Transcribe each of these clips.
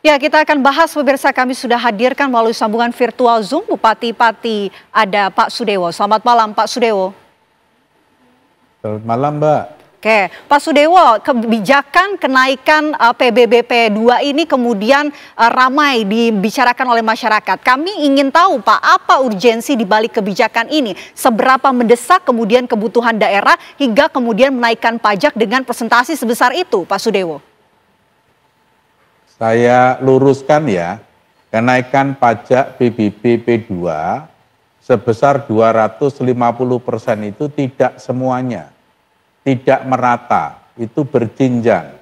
Ya, kita akan bahas pemirsa, kami sudah hadirkan melalui sambungan virtual Zoom Bupati Pati, ada Pak Sudewo. Selamat malam Pak Sudewo. Selamat malam Mbak. Oke, Pak Sudewo, kebijakan kenaikan PBBP 2 ini kemudian ramai dibicarakan oleh masyarakat. Kami ingin tahu Pak, apa urgensi di balik kebijakan ini? Seberapa mendesak kemudian kebutuhan daerah hingga kemudian menaikkan pajak dengan presentasi sebesar itu Pak Sudewo? Saya luruskan ya, kenaikan pajak PBB P2 sebesar 250% itu tidak semuanya, tidak merata, itu berjenjang.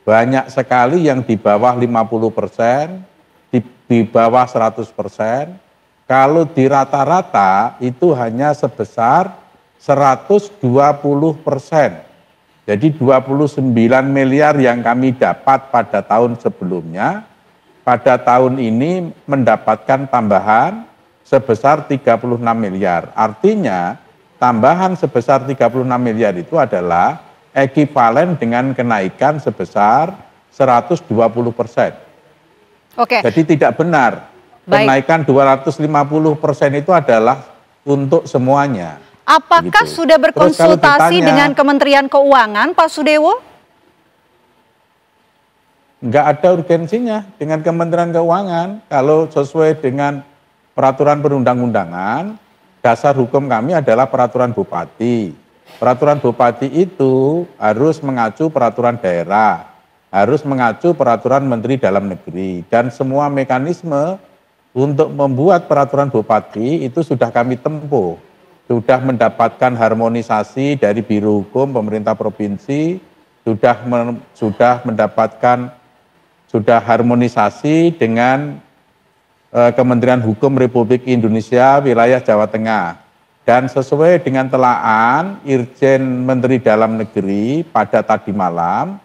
Banyak sekali yang di bawah 50%, di bawah 100%. Kalau di rata-rata itu hanya sebesar 120%. Jadi 29 miliar yang kami dapat pada tahun sebelumnya, pada tahun ini mendapatkan tambahan sebesar 36 miliar. Artinya tambahan sebesar 36 miliar itu adalah ekivalen dengan kenaikan sebesar 120%. Oke. Jadi tidak benar. Kenaikan 250% itu adalah untuk semuanya. Apakah Begitu. sudah berkonsultasi dengan Kementerian Keuangan, Pak Sudewo? Enggak ada urgensinya dengan Kementerian Keuangan. Kalau sesuai dengan peraturan perundang-undangan, dasar hukum kami adalah peraturan bupati. Peraturan bupati itu harus mengacu peraturan daerah, harus mengacu peraturan Menteri Dalam Negeri. Dan semua mekanisme untuk membuat peraturan bupati itu sudah kami tempuh. Sudah mendapatkan harmonisasi dari Biro Hukum Pemerintah Provinsi, sudah harmonisasi dengan Kementerian Hukum Republik Indonesia wilayah Jawa Tengah. Dan sesuai dengan telaan Irjen Menteri Dalam Negeri pada tadi malam,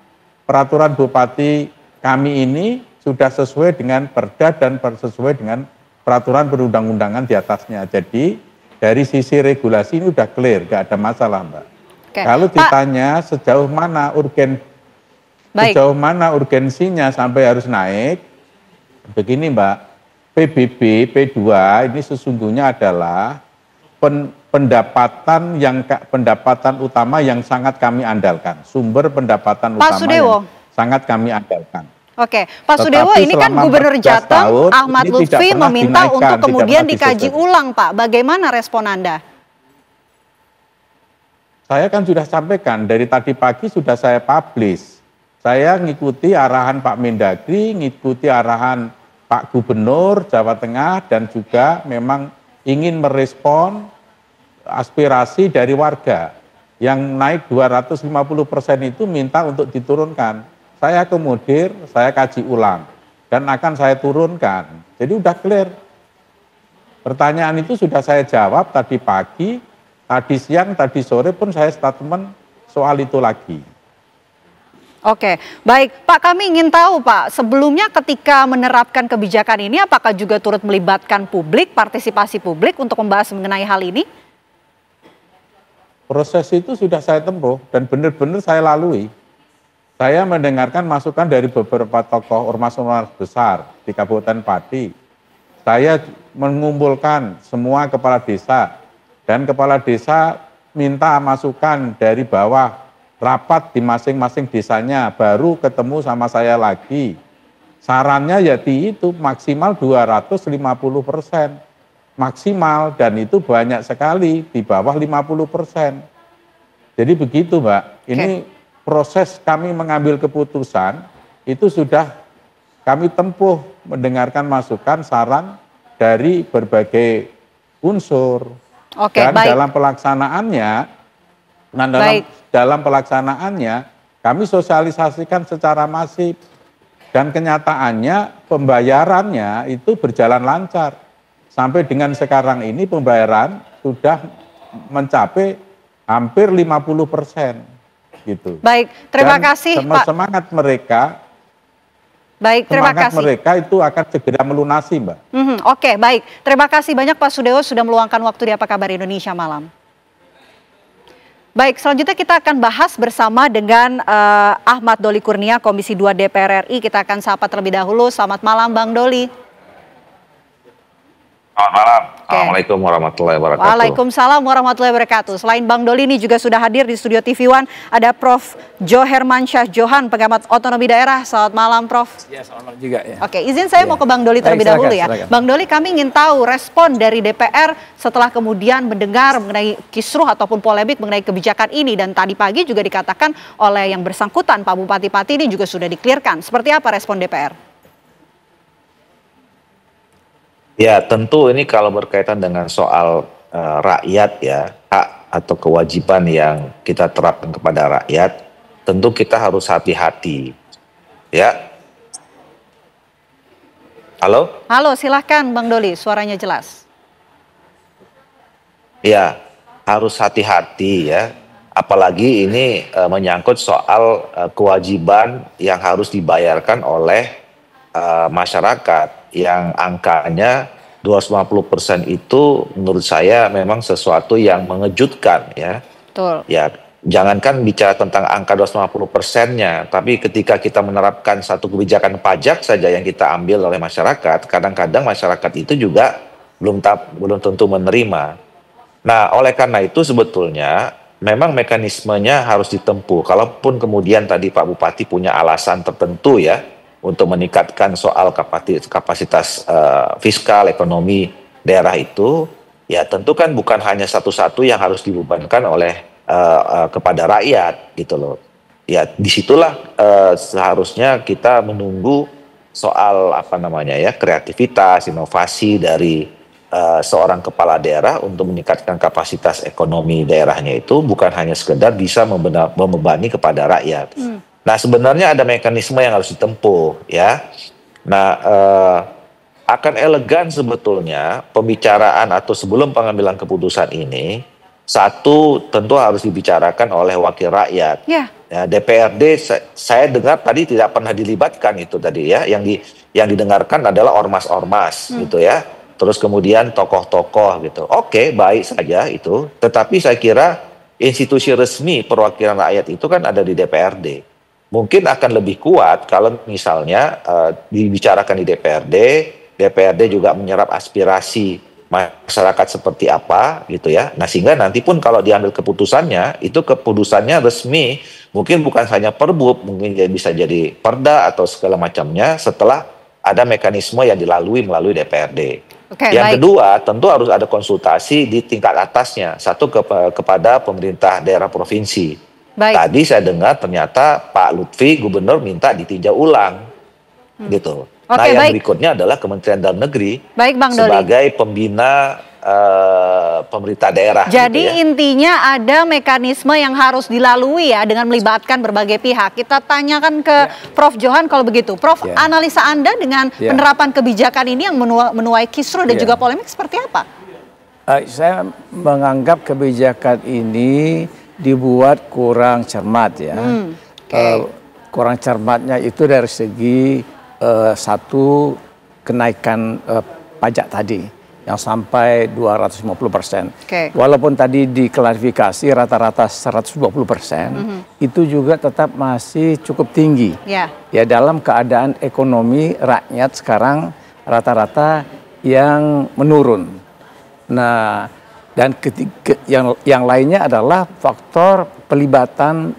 peraturan bupati kami ini sudah sesuai dengan perda dan sesuai dengan peraturan perundang-undangan di atasnya. Jadi dari sisi regulasi ini udah clear, nggak ada masalah Mbak. Oke. Kalau ditanya sejauh mana urgensinya sampai harus naik, begini Mbak, PBB P2 ini sesungguhnya adalah pendapatan utama yang sangat kami andalkan, sumber pendapatan utama yang sangat kami andalkan. Oke, Pak Sudewo, ini kan Gubernur Jateng Ahmad Lutfi meminta untuk kemudian dikaji ulang, Pak. Bagaimana respon Anda? Saya kan sudah sampaikan, dari tadi pagi sudah saya publish. Saya ngikuti arahan Pak Mendagri, ngikuti arahan Pak Gubernur Jawa Tengah, dan juga memang ingin merespon aspirasi dari warga. Yang naik 250% itu minta untuk diturunkan. Saya akomodir, saya kaji ulang, dan akan saya turunkan. Jadi udah clear. Pertanyaan itu sudah saya jawab tadi pagi, tadi siang, tadi sore pun saya statement soal itu lagi. Oke, baik Pak, kami ingin tahu Pak, sebelumnya ketika menerapkan kebijakan ini apakah juga turut melibatkan publik, partisipasi publik untuk membahas mengenai hal ini? Proses itu sudah saya tempuh dan benar-benar saya lalui. Saya mendengarkan masukan dari beberapa tokoh ormas-ormas besar di Kabupaten Pati. Saya mengumpulkan semua kepala desa, dan kepala desa minta masukan dari bawah, rapat di masing-masing desanya, baru ketemu sama saya lagi. Sarannya ya itu maksimal 250%. Maksimal, dan itu banyak sekali, di bawah 50%. Jadi begitu Mbak, ini proses kami mengambil keputusan itu sudah kami tempuh mendengarkan masukan, saran dari berbagai unsur. Dan dalam pelaksanaannya, kami sosialisasikan secara masif, dan kenyataannya pembayarannya itu berjalan lancar. Sampai dengan sekarang ini pembayaran sudah mencapai hampir 50%. Gitu. Baik, terima kasih Pak. Semangat mereka, mereka itu akan segera melunasi Mbak. Oke, baik. Terima kasih banyak Pak Sudewo sudah meluangkan waktu di Apa Kabar Indonesia Malam. Baik, selanjutnya kita akan bahas bersama dengan Ahmad Doli Kurnia, Komisi 2 DPR RI. Kita akan sapa terlebih dahulu. Selamat malam, Bang Doli. Selamat malam. Assalamualaikum warahmatullahi wabarakatuh. Waalaikumsalam warahmatullahi wabarakatuh. Selain Bang Doli ini juga sudah hadir di studio TV One, ada Prof. Jo Hermansyah Johan, pengamat otonomi daerah. Selamat malam, Prof. Ya, selamat malam juga ya. Oke, izin saya mau ke Bang Doli terlebih dahulu ya. Silakan. Bang Doli, kami ingin tahu respon dari DPR setelah kemudian mendengar mengenai kisruh ataupun polemik mengenai kebijakan ini. Dan tadi pagi juga dikatakan oleh yang bersangkutan, Pak Bupati Pati ini juga sudah diklirkan. Seperti apa respon DPR? Ya, tentu ini kalau berkaitan dengan soal rakyat ya, hak atau kewajiban yang kita terapkan kepada rakyat, tentu kita harus hati-hati. Ya. Halo? Halo, silahkan Bang Doli, suaranya jelas. Ya, harus hati-hati ya. Apalagi ini menyangkut soal kewajiban yang harus dibayarkan oleh masyarakat, yang angkanya 250% itu menurut saya memang sesuatu yang mengejutkan ya. Betul. Ya, jangankan bicara tentang angka 250%-nya, tapi ketika kita menerapkan satu kebijakan pajak saja yang kita ambil oleh masyarakat, kadang-kadang masyarakat itu juga belum tentu menerima. Nah, oleh karena itu sebetulnya memang mekanismenya harus ditempuh. Kalaupun kemudian tadi Pak Bupati punya alasan tertentu ya, untuk meningkatkan soal kapasitas fiskal ekonomi daerah itu, ya tentu kan bukan hanya satu-satu yang harus dibebankan oleh kepada rakyat gitu loh. Ya disitulah seharusnya kita menunggu soal kreativitas, inovasi dari seorang kepala daerah untuk meningkatkan kapasitas ekonomi daerahnya itu bukan hanya sekedar bisa membebani kepada rakyat. Nah, sebenarnya ada mekanisme yang harus ditempuh ya. Nah, akan elegan sebetulnya pembicaraan atau sebelum pengambilan keputusan ini, satu tentu harus dibicarakan oleh wakil rakyat. Yeah. Ya, DPRD saya dengar tadi tidak pernah dilibatkan itu tadi ya. Yang didengarkan adalah ormas-ormas gitu ya. Terus kemudian tokoh-tokoh gitu. Oke, baik saja itu. Tetapi saya kira institusi resmi perwakilan rakyat itu kan ada di DPRD. Mungkin akan lebih kuat kalau misalnya dibicarakan di DPRD juga menyerap aspirasi masyarakat seperti apa gitu ya. Nah sehingga nanti pun kalau diambil keputusannya, itu keputusannya resmi, mungkin bukan hanya perbub, mungkin bisa jadi perda atau segala macamnya setelah ada mekanisme yang dilalui melalui DPRD. Yang kedua, tentu harus ada konsultasi di tingkat atasnya, satu kepada pemerintah daerah provinsi. Tadi saya dengar ternyata Pak Lutfi gubernur minta ditinjau ulang gitu. Nah yang berikutnya adalah Kementerian Dalam Negeri sebagai pembina pemerintah daerah. Jadi gitu ya. intinya ada mekanisme yang harus dilalui ya dengan melibatkan berbagai pihak. Kita tanyakan ke Prof. Johan kalau begitu. Prof, analisa Anda dengan penerapan kebijakan ini yang menuai kisruh dan juga polemik seperti apa? Saya menganggap kebijakan ini dibuat kurang cermat ya. Kurang cermatnya itu dari segi satu kenaikan pajak tadi yang sampai 250%. Walaupun tadi diklarifikasi rata-rata 120%, itu juga tetap masih cukup tinggi. Ya dalam keadaan ekonomi rakyat sekarang rata-rata yang menurun. Nah, dan yang lainnya adalah faktor pelibatan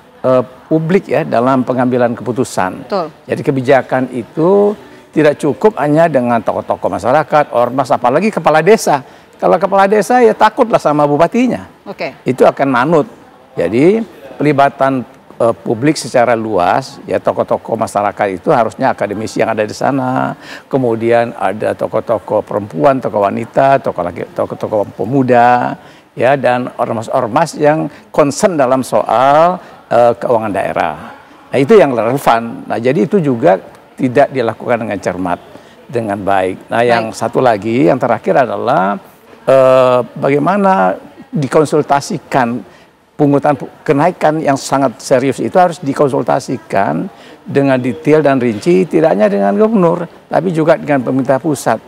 publik ya dalam pengambilan keputusan. Jadi kebijakan itu tidak cukup hanya dengan tokoh-tokoh masyarakat, ormas, apalagi kepala desa. Kalau kepala desa ya takutlah sama bupatinya. Itu akan manut. Jadi pelibatan publik secara luas, ya tokoh-tokoh masyarakat itu harusnya akademisi yang ada di sana, kemudian ada tokoh-tokoh perempuan, tokoh wanita, tokoh-tokoh pemuda, ya dan ormas-ormas yang concern dalam soal keuangan daerah. Nah itu yang relevan. Nah jadi itu juga tidak dilakukan dengan cermat, dengan baik. Nah yang satu lagi, yang terakhir adalah bagaimana dikonsultasikan pungutan kenaikan yang sangat serius itu harus dikonsultasikan dengan detail dan rinci, tidak hanya dengan gubernur, tapi juga dengan pemerintah pusat,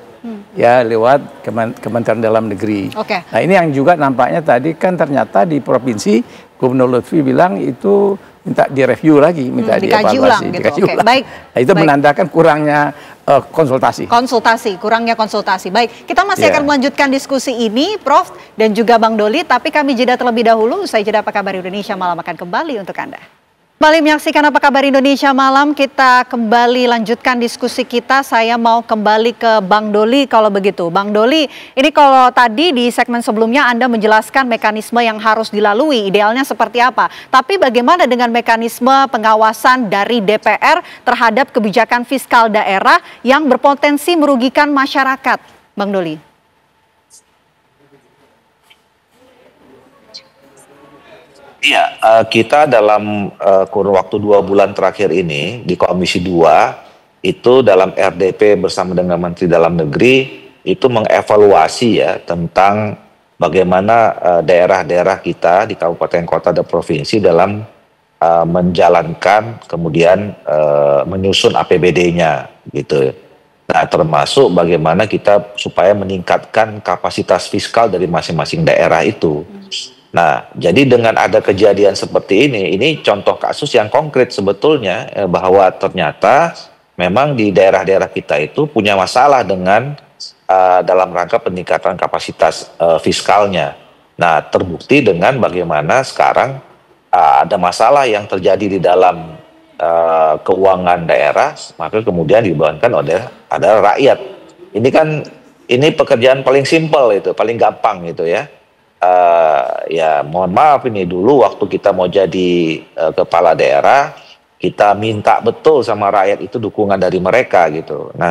ya lewat Kementerian Dalam Negeri. Nah ini yang juga nampaknya tadi kan ternyata di provinsi Gubernur Lutfi bilang itu minta direview lagi, minta dikaji ulang gitu. dikaji Oke, ulang. baik. Nah, itu menandakan kurangnya konsultasi. Kurangnya konsultasi. Baik, kita masih akan melanjutkan diskusi ini, Prof. dan juga Bang Doli, tapi kami jeda terlebih dahulu. Usai jeda Apa Kabar Indonesia Malam akan kembali untuk Anda. Kembali menyaksikan Apa Kabar Indonesia Malam, kita kembali lanjutkan diskusi kita. Saya mau kembali ke Bang Doli kalau begitu. Bang Doli, ini kalau tadi di segmen sebelumnya Anda menjelaskan mekanisme yang harus dilalui, idealnya seperti apa. Tapi bagaimana dengan mekanisme pengawasan dari DPR terhadap kebijakan fiskal daerah yang berpotensi merugikan masyarakat, Bang Doli? Iya, kita dalam kurun waktu 2 bulan terakhir ini di Komisi 2 itu dalam RDP bersama dengan Menteri Dalam Negeri itu mengevaluasi ya tentang bagaimana daerah-daerah kita di kabupaten, kota, dan provinsi dalam menjalankan kemudian menyusun APBD-nya gitu. Nah, termasuk bagaimana kita supaya meningkatkan kapasitas fiskal dari masing-masing daerah itu. Nah, jadi dengan ada kejadian seperti ini contoh kasus yang konkret sebetulnya bahwa ternyata memang di daerah-daerah kita itu punya masalah dengan dalam rangka peningkatan kapasitas fiskalnya. Nah, terbukti dengan bagaimana sekarang ada masalah yang terjadi di dalam keuangan daerah, maka kemudian dibebankan oleh rakyat. Ini pekerjaan paling simpel itu, paling gampang gitu ya. Ya mohon maaf ini dulu waktu kita mau jadi kepala daerah, kita minta betul sama rakyat itu dukungan dari mereka gitu. Nah,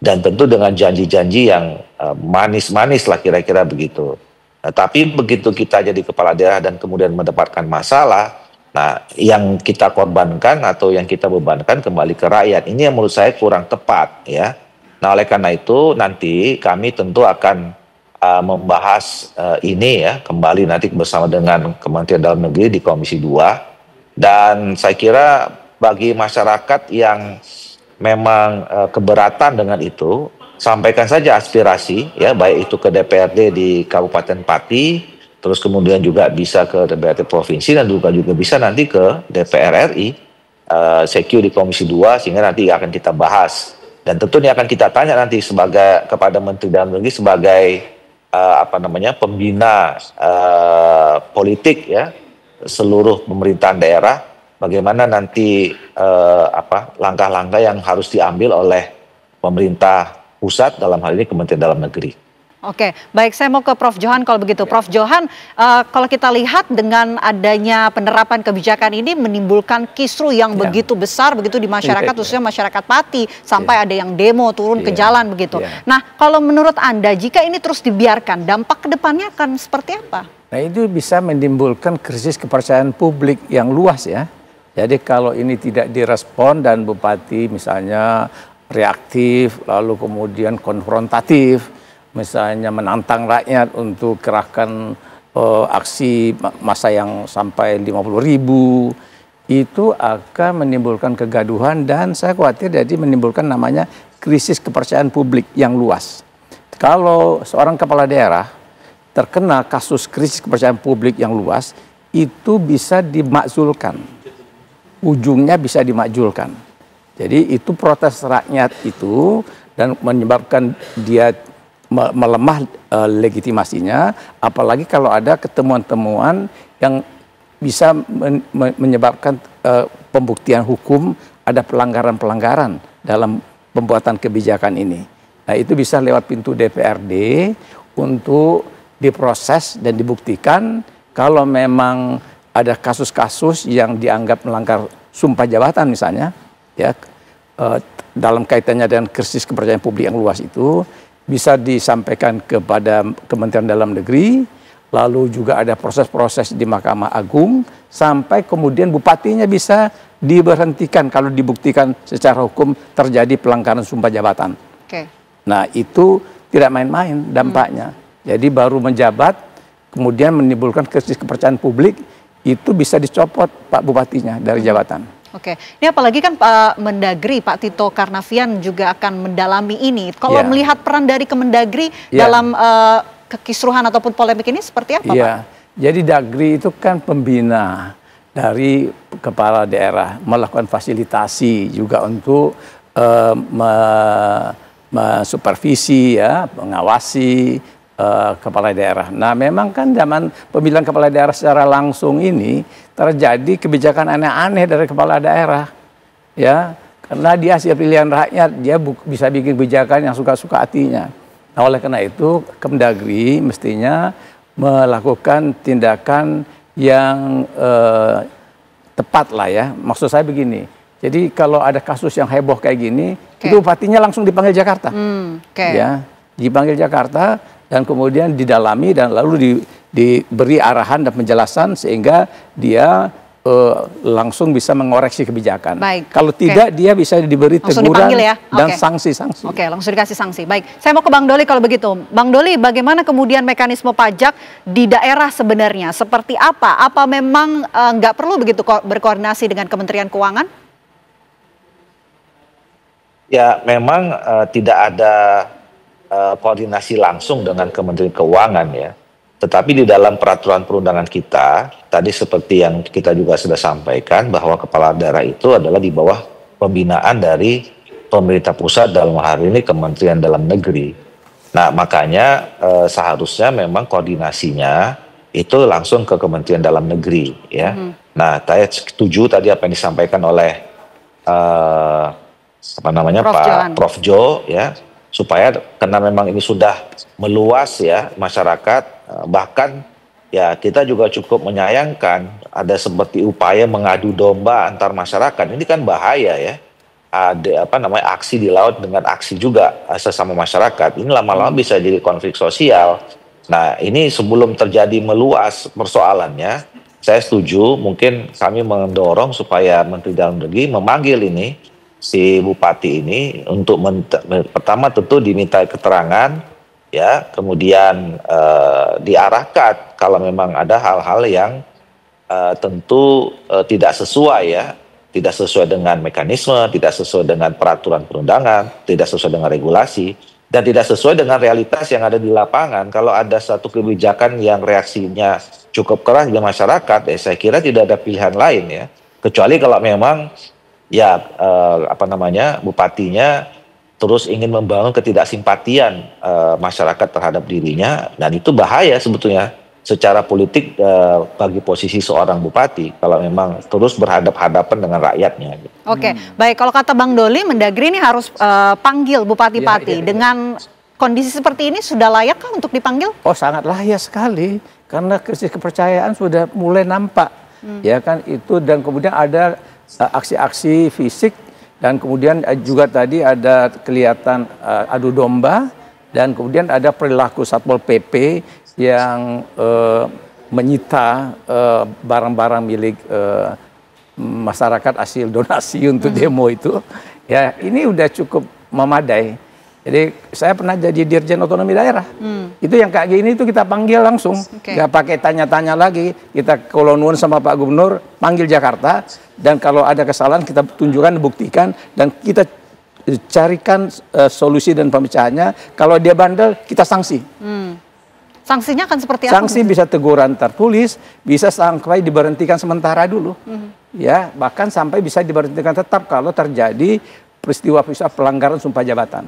dan tentu dengan janji-janji yang manis-manis lah kira-kira begitu. Nah, tapi begitu kita jadi kepala daerah dan kemudian mendapatkan masalah, nah yang kita korbankan atau yang kita bebankan kembali ke rakyat, ini yang menurut saya kurang tepat ya. Nah, oleh karena itu nanti kami tentu akan membahas ini ya kembali nanti bersama dengan Kementerian Dalam Negeri di Komisi 2, dan saya kira bagi masyarakat yang memang keberatan dengan itu, sampaikan saja aspirasi ya, baik itu ke DPRD di Kabupaten Pati, terus kemudian juga bisa ke DPRD Provinsi, dan juga bisa nanti ke DPR RI, CQ di Komisi 2, sehingga nanti akan kita bahas. Dan tentu ini akan kita tanya nanti kepada Menteri Dalam Negeri sebagai pembina politik ya seluruh pemerintahan daerah, bagaimana nanti langkah-langkah yang harus diambil oleh pemerintah pusat, dalam hal ini Kementerian Dalam Negeri. Oke, baik, saya mau ke Prof. Johan kalau begitu. Prof. Johan, kalau kita lihat dengan adanya penerapan kebijakan ini menimbulkan kisruh yang begitu besar begitu di masyarakat, khususnya masyarakat Pati, sampai ada yang demo turun ke jalan begitu. Nah, kalau menurut Anda, jika ini terus dibiarkan, dampak ke depannya akan seperti apa? Nah, itu bisa menimbulkan krisis kepercayaan publik yang luas ya. Jadi kalau ini tidak direspon dan Bupati misalnya reaktif, lalu kemudian konfrontatif, misalnya menantang rakyat untuk kerahkan aksi massa yang sampai 50.000, itu akan menimbulkan kegaduhan dan saya khawatir jadi menimbulkan namanya krisis kepercayaan publik yang luas. Kalau seorang kepala daerah terkena kasus krisis kepercayaan publik yang luas, itu bisa dimakzulkan. Ujungnya bisa dimakzulkan. Jadi itu protes rakyat itu dan menyebabkan dia melemah legitimasinya, apalagi kalau ada ketemuan-temuan yang bisa menyebabkan pembuktian hukum ada pelanggaran-pelanggaran dalam pembuatan kebijakan ini. Nah, itu bisa lewat pintu DPRD untuk diproses dan dibuktikan kalau memang ada kasus-kasus yang dianggap melanggar sumpah jabatan misalnya, ya dalam kaitannya dengan krisis kepercayaan publik yang luas itu, bisa disampaikan kepada Kementerian Dalam Negeri, lalu juga ada proses-proses di Mahkamah Agung, sampai kemudian bupatinya bisa diberhentikan kalau dibuktikan secara hukum terjadi pelanggaran sumpah jabatan. Nah, itu tidak main-main dampaknya. Jadi baru menjabat, kemudian menimbulkan krisis kepercayaan publik, itu bisa dicopot Pak Bupatinya dari jabatan. Oke, ini apalagi kan Pak Mendagri, Pak Tito Karnavian juga akan mendalami ini. Kalau melihat peran dari Kemendagri dalam kekisruhan ataupun polemik ini seperti apa, Pak? Jadi Dagri itu kan pembina dari kepala daerah, melakukan fasilitasi juga untuk supervisi ya, mengawasi kepala daerah. Nah, memang kan zaman pemilihan kepala daerah secara langsung ini terjadi kebijakan aneh-aneh dari kepala daerah, ya, karena dia hasil pilihan rakyat, dia bisa bikin kebijakan yang suka-suka hatinya. Nah, oleh karena itu Kemdagri mestinya melakukan tindakan yang tepat lah ya. Maksud saya begini. Jadi kalau ada kasus yang heboh kayak gini, itu bupatinya langsung dipanggil Jakarta, ya, dipanggil Jakarta dan kemudian didalami dan lalu diberi arahan dan penjelasan sehingga dia langsung bisa mengoreksi kebijakan. Baik. Kalau tidak dia bisa diberi langsung teguran ya? dan sanksi-sanksi. Oke, langsung dikasih sanksi. Baik, saya mau ke Bang Doli kalau begitu. Bang Doli, bagaimana kemudian mekanisme pajak di daerah sebenarnya? Seperti apa? Apa memang nggak perlu begitu berkoordinasi dengan Kementerian Keuangan? Ya, memang tidak ada koordinasi langsung dengan Kementerian Keuangan ya. Tetapi di dalam peraturan perundangan kita, tadi seperti yang kita juga sudah sampaikan bahwa kepala daerah itu adalah di bawah pembinaan dari pemerintah pusat, dalam hal ini Kementerian Dalam Negeri. Nah, makanya seharusnya memang koordinasinya itu langsung ke Kementerian Dalam Negeri ya. Nah, saya setuju tadi apa yang disampaikan oleh Prof. Jo ya, supaya karena memang ini sudah meluas ya masyarakat, bahkan ya kita juga cukup menyayangkan ada seperti upaya mengadu domba antar masyarakat. Ini kan bahaya ya, ada aksi di laut dengan aksi juga sesama masyarakat. Ini lama-lama bisa jadi konflik sosial. Nah, ini sebelum terjadi meluas persoalannya, saya setuju mungkin kami mendorong supaya Menteri Dalam Negeri memanggil ini si bupati ini untuk pertama tentu diminta keterangan ya, kemudian diarahkan kalau memang ada hal-hal yang tentu tidak sesuai ya, tidak sesuai dengan mekanisme, tidak sesuai dengan peraturan perundangan, tidak sesuai dengan regulasi, dan tidak sesuai dengan realitas yang ada di lapangan. Kalau ada satu kebijakan yang reaksinya cukup keras di masyarakat, saya kira tidak ada pilihan lain ya, kecuali kalau memang ya bupatinya terus ingin membangun ketidaksimpatian masyarakat terhadap dirinya, dan itu bahaya sebetulnya secara politik bagi posisi seorang bupati kalau memang terus berhadapan-hadapan dengan rakyatnya. Oke, baik, kalau kata Bang Doli, Mendagri ini harus panggil bupati-bupati dengan kondisi seperti ini sudah layakkah untuk dipanggil? Oh, sangat layak sekali karena krisis kepercayaan sudah mulai nampak ya kan itu, dan kemudian ada aksi-aksi fisik dan kemudian juga tadi ada kelihatan adu domba dan kemudian ada perilaku Satpol PP yang menyita barang-barang milik masyarakat hasil donasi untuk demo itu. Ya, ini udah cukup memadai. Jadi saya pernah jadi Dirjen Otonomi Daerah. Itu yang kayak gini itu kita panggil langsung. Nggak pakai tanya-tanya lagi. Kita kalau nuwun sama Pak Gubernur, panggil Jakarta. Dan kalau ada kesalahan kita tunjukkan, buktikan. Dan kita carikan solusi dan pemecahannya. Kalau dia bandel, kita sanksi. Sanksinya akan seperti apa? Sanksi bisa teguran tertulis, bisa sampai diberhentikan sementara dulu. Ya, bahkan sampai bisa diberhentikan tetap kalau terjadi peristiwa-peristiwa pelanggaran sumpah jabatan.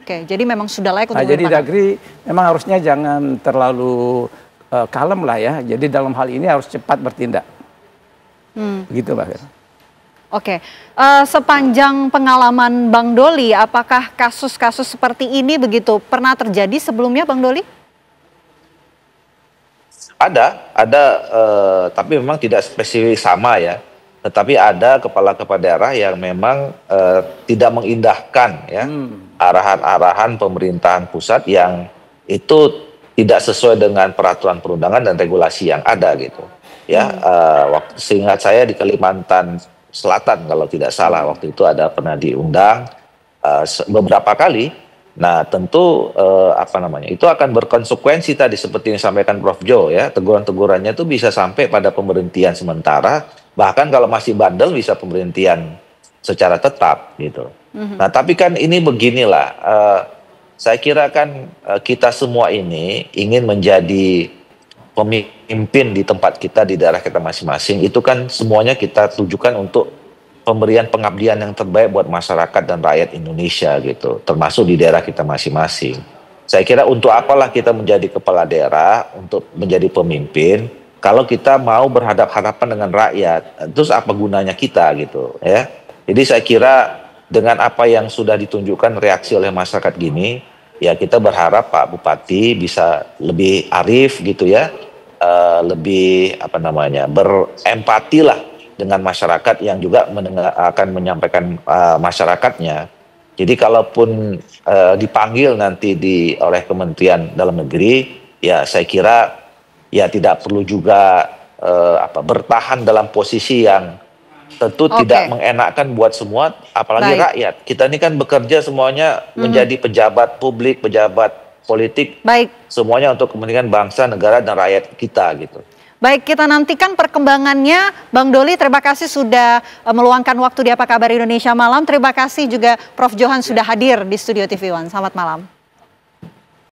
Oke, jadi memang sudah layak untuk jadi Dagri memang harusnya jangan terlalu kalem lah ya. Jadi dalam hal ini harus cepat bertindak. Begitu Mbak. Oke, sepanjang pengalaman Bang Doli, apakah kasus-kasus seperti ini begitu pernah terjadi sebelumnya, Bang Doli? Ada, tapi memang tidak spesifik sama ya. Tetapi ada kepala-kepala daerah yang memang tidak mengindahkan ya arahan-arahan pemerintahan pusat yang itu tidak sesuai dengan peraturan perundangan dan regulasi yang ada gitu. Ya, waktu seingat saya di Kalimantan Selatan kalau tidak salah waktu itu ada pernah diundang beberapa kali. Nah, tentu itu akan berkonsekuensi tadi seperti yang disampaikan Prof. Jo ya. Teguran-tegurannya itu bisa sampai pada pemberhentian sementara, bahkan kalau masih bandel bisa pemberhentian secara tetap gitu. Nah, tapi kan ini beginilah, saya kira kan kita semua ini ingin menjadi pemimpin di tempat kita, di daerah kita masing-masing, itu kan semuanya kita tujukan untuk pemberian pengabdian yang terbaik buat masyarakat dan rakyat Indonesia gitu, termasuk di daerah kita masing-masing. Saya kira untuk apalah kita menjadi kepala daerah, untuk menjadi pemimpin, kalau kita mau berhadapan-hadapan dengan rakyat, terus apa gunanya kita gitu ya. Jadi saya kira dengan apa yang sudah ditunjukkan reaksi oleh masyarakat gini, ya kita berharap Pak Bupati bisa lebih arif gitu ya, lebih berempati lah dengan masyarakat yang juga akan menyampaikan masyarakatnya. Jadi kalaupun dipanggil nanti oleh Kementerian Dalam Negeri, ya saya kira ya tidak perlu juga bertahan dalam posisi yang tentu tidak mengenakkan buat semua, apalagi rakyat. Kita ini kan bekerja semuanya menjadi pejabat publik, pejabat politik, semuanya untuk kepentingan bangsa, negara, dan rakyat kita gitu. Baik, kita nantikan perkembangannya. Bang Doli, terima kasih sudah meluangkan waktu di Apa Kabar Indonesia Malam. Terima kasih juga Prof. Johan sudah hadir di Studio TV One. Selamat malam.